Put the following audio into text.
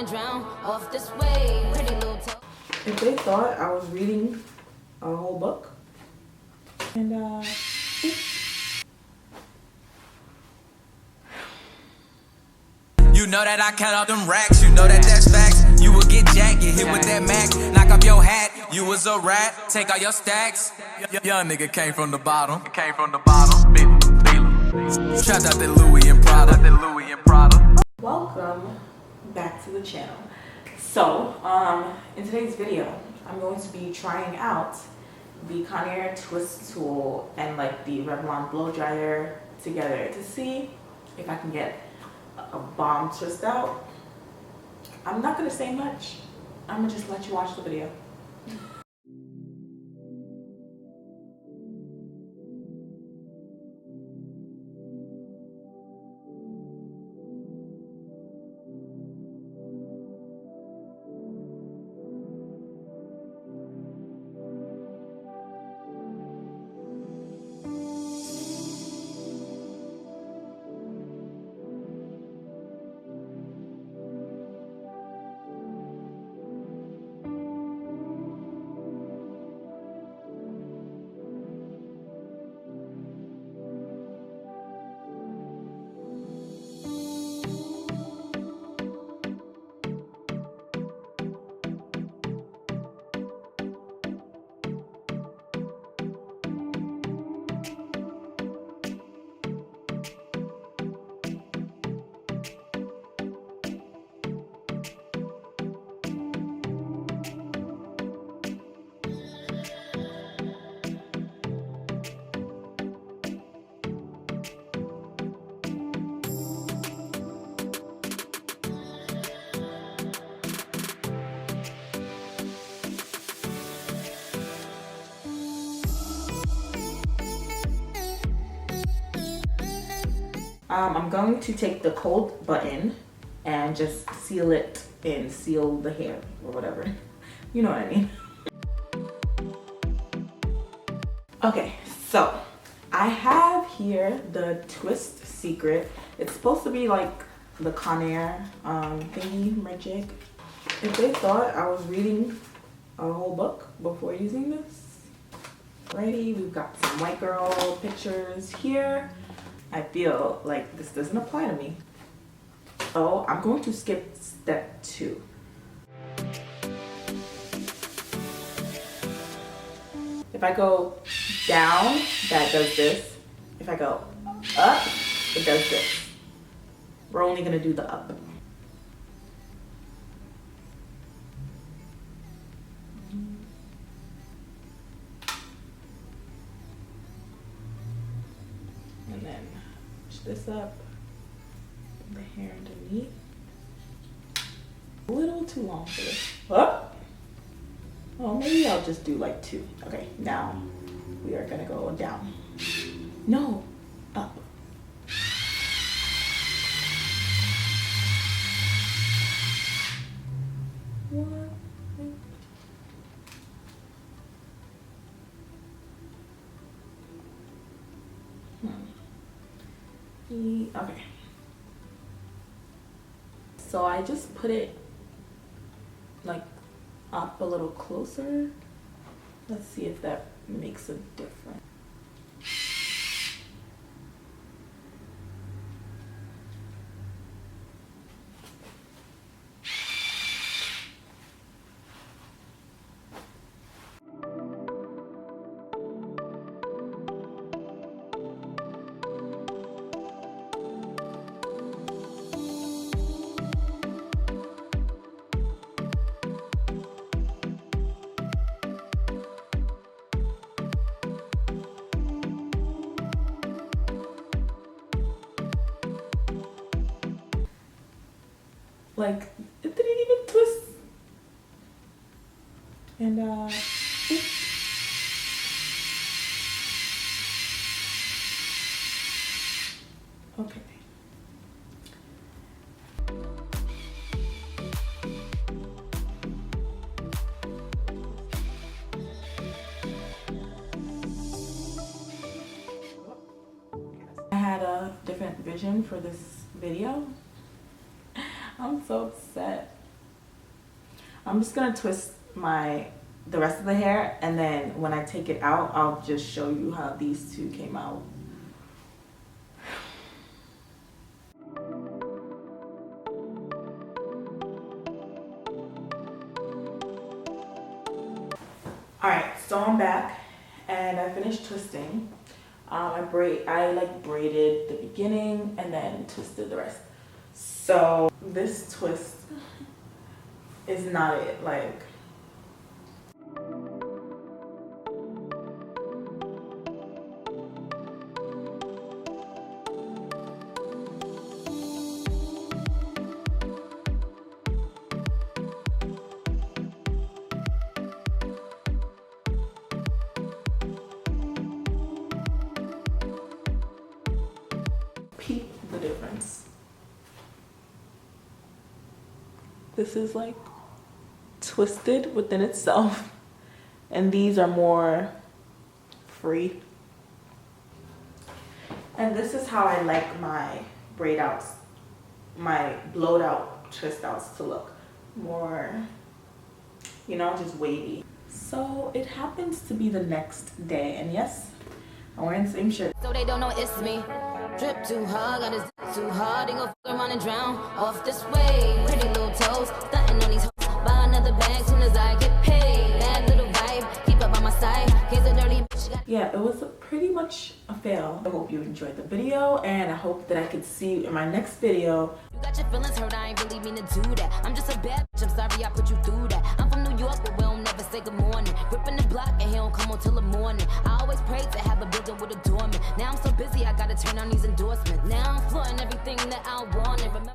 wanna drown off this way. Pretty little If they thought I was reading a whole book, and you know that I count out them racks, you know that that's facts. You will get jacked, get hit with that Mac, knock off your hat. You was a rat, take all your stacks. Young nigga came from the bottom, trapped out that Louis and Prada. welcome back to the channel. So, in today's video, I'm going to be trying out the CONAIR twist tool and like the Revlon blow dryer together to see if I can get a bomb twist out. I'm not gonna say much. I'm gonna just let you watch the video. I'm going to take the cold button and just seal it and seal the hair or whatever. You know what I mean. Okay, so I have here the Twist Secret. It's supposed to be like the CONAIR thingy magic. If they thought I was reading a whole book before using this, alrighty, we've got some white girl pictures here. I feel like this doesn't apply to me. So I'm going to skip step 2. If I go down, that does this. If I go up, it does this. We're only gonna do the up. And then push this up, the hair underneath. A little too long for this. Oh, maybe I'll just do like 2. Okay, now we are gonna go down. No, up. What? Okay. So I just put it like up a little closer. Let's see if that makes a difference. Like, it didn't even twist. And okay. I had a different vision for this video. I'm so upset. I'm just gonna twist the rest of the hair, and then when I take it out, I'll just show you how these two came out. Alright, so I'm back and I finished twisting. I braided the beginning and then twisted the rest. So this twist is not it. Like, peep the difference. This is like twisted within itself, and these are more free. And this is how I like my braid outs, my blowed out twist outs to look. More, you know, just wavy. So it happens to be the next day, and yes, I'm wearing the same shirt. So they don't know it's me. Drip too hard, got his too hard. They gon' fuck around and drown off this way. Pretty little toes, stunting on these hoes. Buy another bag soon as I get paid. That little vibe, keep up on my side. Case a dirty bitch. Yeah, it was pretty much a fail. I hope you enjoyed the video, and I hope that I could see you in my next video. You got your feelings hurt, I ain't really mean to do that. I'm just a bad bitch, I'm sorry I put you through that. I'm from New York, but we don't never say good morning. Gripping the block and he don't come on till the morning. I always prayed to have a building with a doorman. Now I'm so busy, I gotta turn on these endorsements. Now I'm flaunting everything that I wanted. Remember